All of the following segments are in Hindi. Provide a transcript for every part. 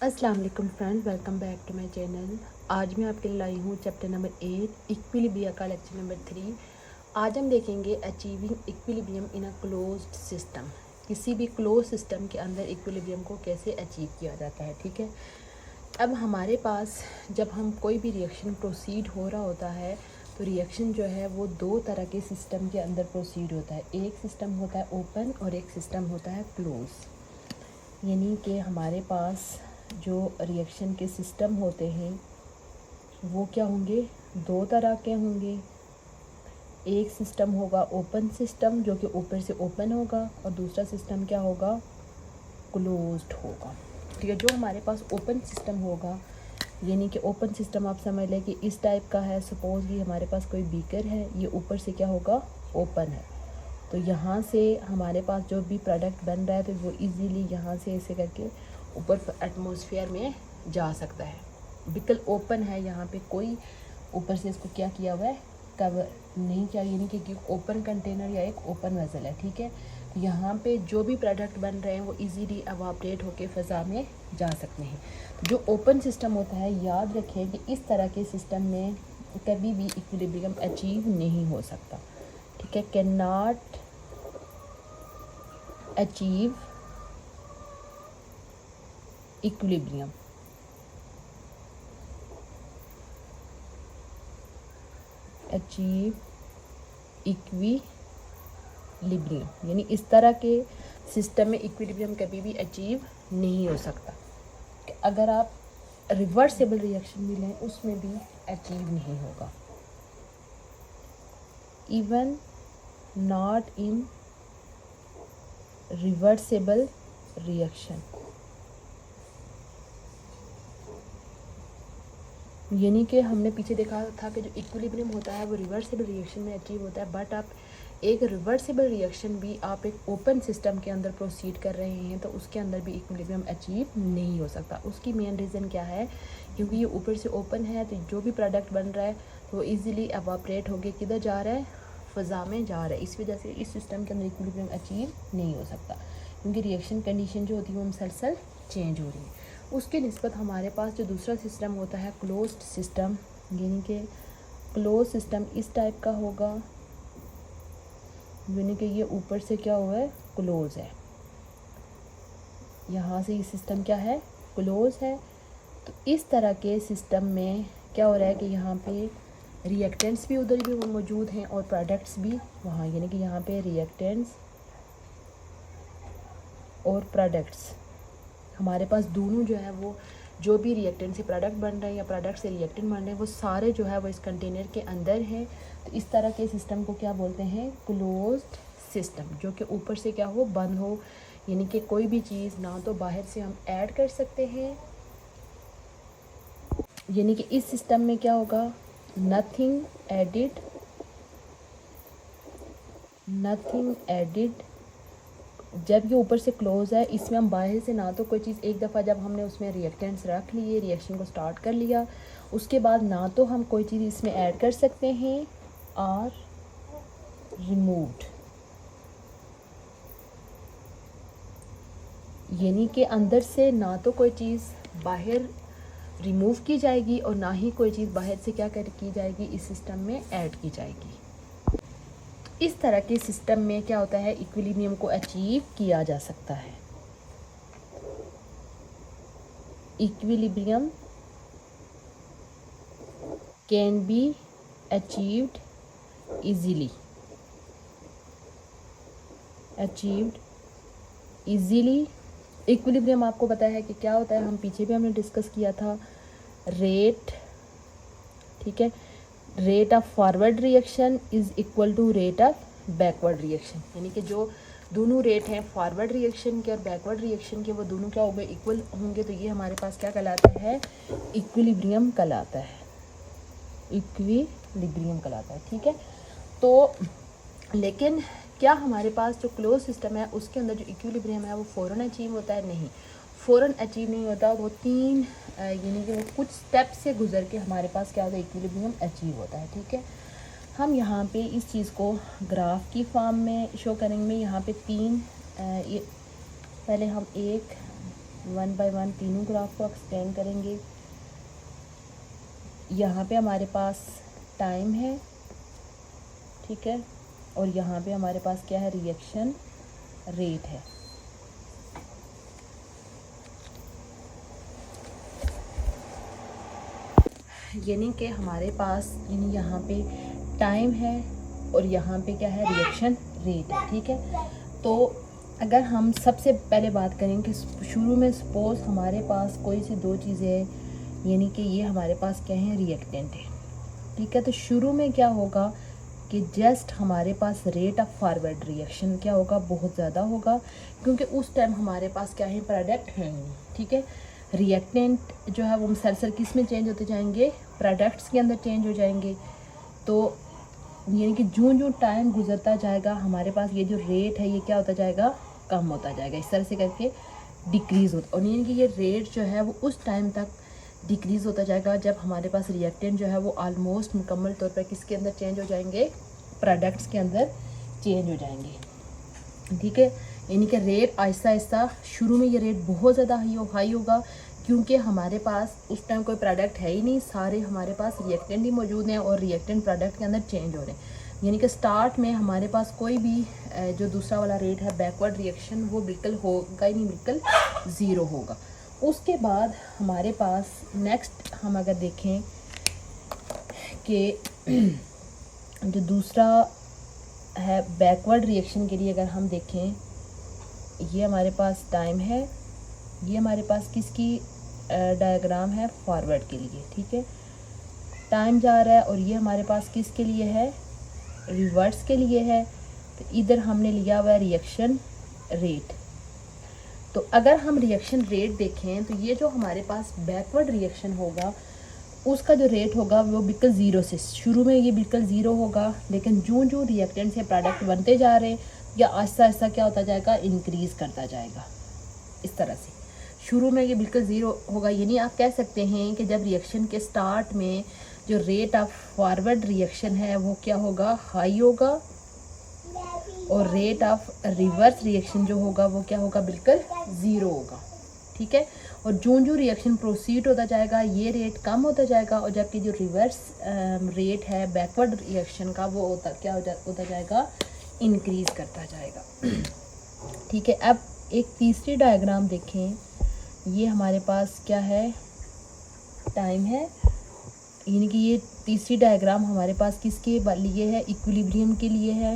अस्सलाम वालेकुम friends, welcome back to my channel. आज मैं आपके लिए लाई हूँ चैप्टर नंबर 8 इक्विलिब्रियम का लेक्चर नंबर 3। आज हम देखेंगे achieving equilibrium in a closed system. किसी भी क्लोज सिस्टम के अंदर इक्विलिब्रियम को कैसे अचीव किया जाता है। ठीक है, अब हमारे पास जब हम कोई भी रिएक्शन प्रोसीड हो रहा होता है तो रिएक्शन जो है वो दो तरह के सिस्टम के अंदर प्रोसीड होता है। एक सिस्टम होता है ओपन और एक सिस्टम होता है क्लोज। यानी कि हमारे पास जो रिएक्शन के सिस्टम होते हैं वो क्या होंगे, दो तरह के होंगे। एक सिस्टम होगा ओपन सिस्टम जो कि ऊपर से ओपन होगा और दूसरा सिस्टम क्या होगा, क्लोज्ड होगा। ठीक है, जो हमारे पास ओपन सिस्टम होगा यानी कि ओपन सिस्टम आप समझ लें कि इस टाइप का है। सपोज कि हमारे पास कोई बीकर है, ये ऊपर से क्या होगा, ओपन है। तो यहाँ से हमारे पास जो भी प्रोडक्ट बन रहा है तो वो इजीली यहाँ से ऐसे करके ऊपर एटमॉस्फेयर में जा सकता है। बिल्कुल ओपन है, यहाँ पे कोई ऊपर से इसको क्या किया हुआ है, कवर नहीं किया, यानी कि ओपन कंटेनर या एक ओपन वेसल है। ठीक है, तो यहाँ पे जो भी प्रोडक्ट बन रहे हैं वो इजीली एवापोरेट होकर फ़ज़ा में जा सकते हैं। जो ओपन सिस्टम होता है, याद रखें कि इस तरह के सिस्टम में कभी भी इक्विलिब्रियम अचीव नहीं हो सकता। ठीक है, can not achieve equilibrium. Achieve equilibrium यानी इस तरह के सिस्टम में इक्विलिब्रियम कभी भी अचीव नहीं हो सकता। अगर आप रिवर्सिबल रिएक्शन भी लें उसमें भी अचीव नहीं होगा। Even not in reversible reaction, यानी कि हमने पीछे देखा था कि जो इक्विलिब्रियम होता है वो रिवर्सिबल रिएक्शन में अचीव होता है। बट आप एक रिवर्सिबल रिएक्शन भी आप एक ओपन सिस्टम के अंदर प्रोसीड कर रहे हैं तो उसके अंदर भी इक्विलिब्रियम अचीव नहीं हो सकता। उसकी मेन रीज़न क्या है, क्योंकि ये ऊपर से ओपन है तो जो भी प्रोडक्ट बन रहा है तो वो ईज़िली एवापोरेट होकर किधर जा रहा है, फ़ज़ा में जा रहा है। इस वजह से इस सिस्टम के अंदर इक्विलिब्रियम अचीव नहीं हो सकता, क्योंकि रिएक्शन कंडीशन जो होती है वो मुसलसल चेंज हो रही है। उसके निस्बत हमारे पास जो दूसरा सिस्टम होता है क्लोज्ड सिस्टम, यानी कि क्लोज सिस्टम इस टाइप का होगा, यानी कि ये ऊपर से क्या हुआ है, क्लोज है। यहाँ से ये सिस्टम क्या है, क्लोज है। तो इस तरह के सिस्टम में क्या हो रहा है कि यहाँ पे रिएक्टेंट्स भी उधर भी मौजूद हैं और प्रोडक्ट्स भी वहाँ, यानी कि यहाँ पे रिएक्टेंट्स और प्रोडक्ट्स हमारे पास दोनों जो है वो जो भी रिएक्टेंट से प्रोडक्ट बन रहे हैं या प्रोडक्ट से रिएक्टेंट बन रहे हैं वो सारे जो है वो इस कंटेनर के अंदर हैं। तो इस तरह के सिस्टम को क्या बोलते हैं, क्लोज्ड सिस्टम, जो कि ऊपर से क्या हो, बंद हो। यानी कि कोई भी चीज़ ना तो बाहर से हम ऐड कर सकते हैं, यानी कि इस सिस्टम में क्या होगा, नथिंग एडिड, नथिंग एडिड। जब ये ऊपर से क्लोज है, इसमें हम बाहर से ना तो कोई चीज़, एक दफ़ा जब हमने उसमें रिएक्टेंट्स रख लिए, रिएक्शन को स्टार्ट कर लिया, उसके बाद ना तो हम कोई चीज़ इसमें ऐड कर सकते हैं और रिमूव्ड, यानी कि अंदर से ना तो कोई चीज़ बाहर रिमूव की जाएगी और ना ही कोई चीज़ बाहर से क्या कर की जाएगी, इस सिस्टम में ऐड की जाएगी। इस तरह के सिस्टम में क्या होता है, इक्विलिब्रियम को अचीव किया जा सकता है। Equilibrium can be achieved easily, achieved easily. Equilibrium आपको पता है कि क्या होता है, हम पीछे भी हमने डिस्कस किया था, रेट, ठीक है, rate of forward reaction is equal to rate of backward reaction. यानी कि जो दोनों रेट हैं फॉरवर्ड रिएक्शन के और बैकवर्ड रिएक्शन के, वो दोनों क्या होंगे, इक्वल होंगे। तो ये हमारे पास क्या कहलाता है, इक्विलिब्रियम कहलाता है, इक्विलिब्रियम कहलाता है। ठीक है, तो लेकिन क्या हमारे पास जो क्लोज सिस्टम है उसके अंदर जो इक्विलिब्रियम है वो फ़ौरन अचीव होता है? नहीं, फ़ौरन अचीव नहीं होता। वो तीन यानी कि वो कुछ स्टेप से गुजर के हमारे पास क्या होता है, इक्विलिब्रियम अचीव होता है। ठीक है, हम यहाँ पे इस चीज़ को ग्राफ की फॉर्म में शो करेंगे। यहाँ पे तीन ये पहले हम एक वन बाय वन तीनों ग्राफ को एक्सटेंड करेंगे। यहाँ पे हमारे पास टाइम है, ठीक है, और यहाँ पे हमारे पास क्या है, रिएक्शन रेट है। यानी कि हमारे पास यानी यहाँ पे टाइम है और यहाँ पे क्या है, रिएक्शन रेट है, ठीक है। तो अगर हम सबसे पहले बात करें कि शुरू में सपोज हमारे पास कोई सी दो चीज़ें हैं, यानी कि ये हमारे पास क्या है, रिएक्टेंट है, ठीक है। तो शुरू में क्या होगा कि जस्ट हमारे पास रेट ऑफ फॉरवर्ड रिएक्शन क्या होगा, बहुत ज़्यादा होगा, क्योंकि उस टाइम हमारे पास क्या है, प्रोडक्ट है नहीं, ठीक है। रिएक्टेंट जो है वो मुसलसल किस में चेंज होते जाएंगे, प्रोडक्ट्स के अंदर चेंज हो जाएंगे। तो यानी कि जो टाइम गुजरता जाएगा हमारे पास ये जो रेट है ये क्या होता जाएगा, कम होता जाएगा, इस तरह से करके डिक्रीज़ होता, और यानी कि ये रेट जो है वो उस टाइम तक डिक्रीज़ होता जाएगा जब हमारे पास रिएक्टेंट जो है वो ऑलमोस्ट मुकम्मल तौर पर किसके अंदर चेंज हो जाएंगे, प्रोडक्ट्स के अंदर चेंज हो जाएंगे, ठीक है। यानी कि रेट आहिस्ता आहिस्ता, शुरू में ये रेट बहुत ज़्यादा हाई होगा, क्योंकि हमारे पास उस टाइम कोई प्रोडक्ट है ही नहीं, सारे हमारे पास रिएक्टेंट ही मौजूद हैं और रिएक्टेंट प्रोडक्ट के अंदर चेंज हो रहे हैं। यानी कि स्टार्ट में हमारे पास कोई भी जो दूसरा वाला रेट है बैकवर्ड रिएक्शन वो बिल्कुल होगा ही नहीं, बिल्कुल ज़ीरो होगा। उसके बाद हमारे पास नेक्स्ट हम अगर देखें कि जो दूसरा है बैकवर्ड रिएक्शन के लिए अगर हम देखें, ये हमारे पास टाइम है, ये हमारे पास किसकी डायग्राम है, फॉरवर्ड के लिए, ठीक है। टाइम जा रहा है और ये हमारे पास किसके लिए है, रिवर्स के लिए है। तो इधर हमने लिया हुआ है रिएक्शन रेट। तो अगर हम रिएक्शन रेट देखें तो ये जो हमारे पास बैकवर्ड रिएक्शन होगा उसका जो रेट होगा वो बिल्कुल ज़ीरो से, शुरू में ये बिल्कुल ज़ीरो होगा, लेकिन जो रिएक्टेंट से प्रोडक्ट बनते जा रहे हैं या आहिस्ता आहिस्ता क्या होता जाएगा, इंक्रीज़ करता जाएगा, इस तरह से। शुरू में ये बिल्कुल ज़ीरो होगा, यानी आप कह सकते हैं कि जब रिएक्शन के स्टार्ट में जो रेट ऑफ फॉरवर्ड रिएक्शन है वो क्या होगा, हाई होगा, और रेट ऑफ रिवर्स रिएक्शन जो होगा वो क्या होगा, बिल्कुल ज़ीरो होगा, ठीक है। और जो रिएक्शन प्रोसीड होता जाएगा ये रेट कम होता जाएगा, और जबकि जो रिवर्स रेट है बैकवर्ड रिएक्शन का वो होता जाएगा, इंक्रीज़ करता जाएगा, ठीक है। अब एक तीसरी डायग्राम देखें, ये हमारे पास क्या है, टाइम है, यानी कि ये तीसरी डायग्राम हमारे पास किसके लिए है, इक्विलिब्रियम के लिए है।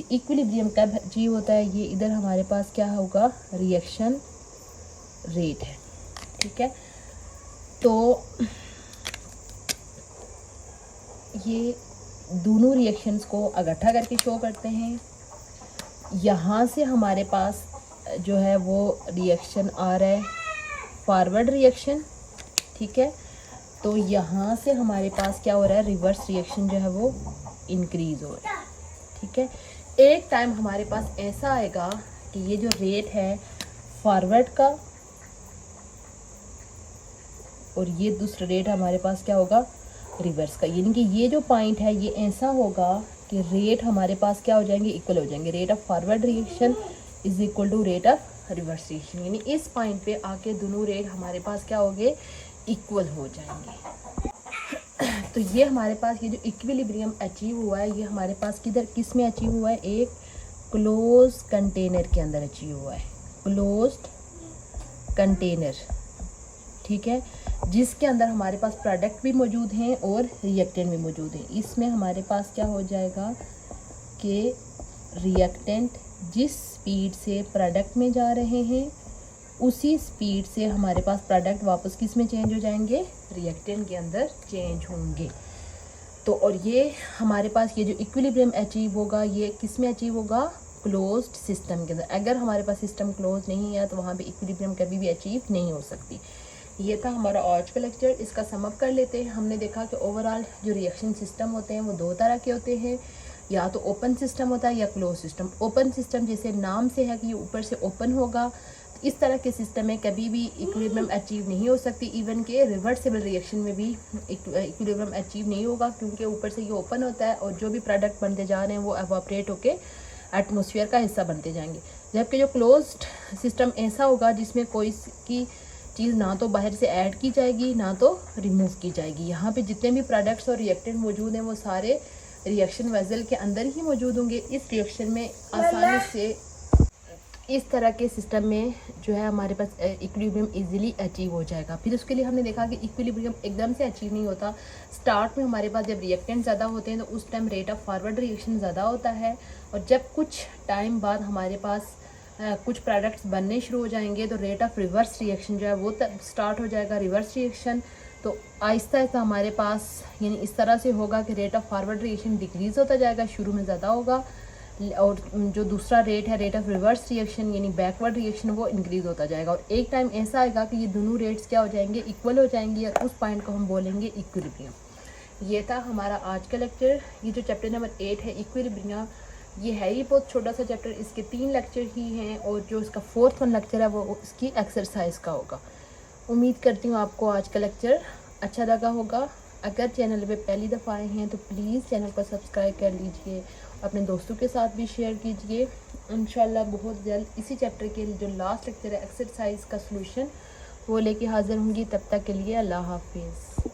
इक्विलिब्रियम कब अचीव होता है, ये इधर हमारे पास क्या होगा, रिएक्शन रेट है, ठीक है। तो ये दोनों रिएक्शंस को इकट्ठा करके शो करते हैं। यहाँ से हमारे पास जो है वो रिएक्शन आ रहा है फॉरवर्ड रिएक्शन, ठीक है। तो यहाँ से हमारे पास क्या हो रहा है, रिवर्स रिएक्शन जो है वो इंक्रीज़ हो रहा है, ठीक है। एक टाइम हमारे पास ऐसा आएगा कि ये जो रेट है फॉरवर्ड का और ये दूसरा रेट हमारे पास क्या होगा, रिवर्स का, यानी कि ये जो पॉइंट है ये ऐसा होगा कि रेट हमारे पास क्या हो जाएंगे, इक्वल हो जाएंगे। Rate of forward reaction is equal to rate of reverse reaction, यानी इस पॉइंट पे आके दोनों रेट हमारे पास क्या होंगे, इक्वल हो जाएंगे। तो ये हमारे पास ये जो इक्विलिब्रियम अचीव हुआ है ये हमारे पास किस में अचीव हुआ है, एक क्लोज कंटेनर के अंदर अचीव हुआ है, क्लोज्ड कंटेनर, ठीक है, जिसके अंदर हमारे पास प्रोडक्ट भी मौजूद हैं और रिएक्टेंट भी मौजूद हैं। इसमें हमारे पास क्या हो जाएगा कि रिएक्टेंट जिस स्पीड से प्रोडक्ट में जा रहे हैं उसी स्पीड से हमारे पास प्रोडक्ट वापस किस में चेंज हो जाएंगे, रिएक्टेंट के अंदर चेंज होंगे। तो और ये हमारे पास ये जो इक्विलिब्रियम अचीव होगा ये किस में अचीव होगा, क्लोज्ड सिस्टम के अंदर। अगर हमारे पास सिस्टम क्लोज नहीं है तो वहाँ पे इक्विलिब्रियम कभी भी अचीव नहीं हो सकती। ये था हमारा आज का लेक्चर, इसका समअप कर लेते हैं। हमने देखा कि ओवरऑल जो रिएक्शन सिस्टम होते हैं वो दो तरह के होते हैं, या तो ओपन सिस्टम होता है या क्लोज सिस्टम। ओपन सिस्टम जैसे नाम से है कि ये ऊपर से ओपन होगा, तो इस तरह के सिस्टम में कभी भी इक्विलिब्रियम अचीव नहीं हो सकती। इवन के रिवर्सिबल रिएक्शन में भी इक्विलिब्रियम अचीव नहीं होगा, क्योंकि ऊपर से ये ओपन होता है और जो भी प्रोडक्ट बनते जा रहे हैं वो एवापोरेट होकर एटमॉस्फेयर का हिस्सा बनते जाएंगे। जबकि जो क्लोज्ड सिस्टम ऐसा होगा जिसमें कोई की चीज़ ना तो बाहर से ऐड की जाएगी ना तो रिमूव की जाएगी। यहाँ पे जितने भी प्रोडक्ट्स और रिएक्टेंट मौजूद हैं वो सारे रिएक्शन वेसल के अंदर ही मौजूद होंगे। इस रिएक्शन में आसानी से इस तरह के सिस्टम में जो है हमारे पास इक्विलिब्रियम इजीली अचीव हो जाएगा। फिर उसके लिए हमने देखा कि इक्विलिब्रियम एकदम से अचीव नहीं होता। स्टार्ट में हमारे पास जब रिएक्टेंट ज़्यादा होते हैं तो उस time rate of forward reaction ज़्यादा होता है, और जब कुछ टाइम बाद हमारे पास कुछ प्रोडक्ट्स बनने शुरू हो जाएंगे तो रेट ऑफ रिवर्स रिएक्शन जो है वो स्टार्ट हो जाएगा। रिवर्स रिएक्शन तो आहिस्ता आहिस्ता हमारे पास यानी इस तरह से होगा कि rate of forward reaction decrease होता जाएगा, शुरू में ज़्यादा होगा, और जो दूसरा रेट है रेट ऑफ रिवर्स रिएक्शन यानी बैकवर्ड रिएक्शन वो इंक्रीज़ होता जाएगा। और एक टाइम ऐसा आएगा कि ये दोनों रेट्स क्या हो जाएंगे, इक्वल हो जाएंगे, और उस पॉइंट को हम बोलेंगे इक्विलिब्रियम। ये था हमारा आज का लेक्चर। ये जो चैप्टर नंबर 8 है इक्विलिब्रियम, ये है ही बहुत छोटा सा चैप्टर, इसके 3 लेक्चर ही हैं, और जो इसका 4th लेक्चर है वो इसकी एक्सरसाइज का होगा। उम्मीद करती हूँ आपको आज का लेक्चर अच्छा लगा होगा। अगर चैनल पे पहली दफ़ा आए हैं तो प्लीज़ चैनल को सब्सक्राइब कर लीजिए, अपने दोस्तों के साथ भी शेयर कीजिए। इंशाल्लाह बहुत जल्द इसी चैप्टर के जो लास्ट लेक्चर है एक्सरसाइज का सलूशन वो लेके हाज़िर होंगी। तब तक के लिए अल्लाह हाफिज़।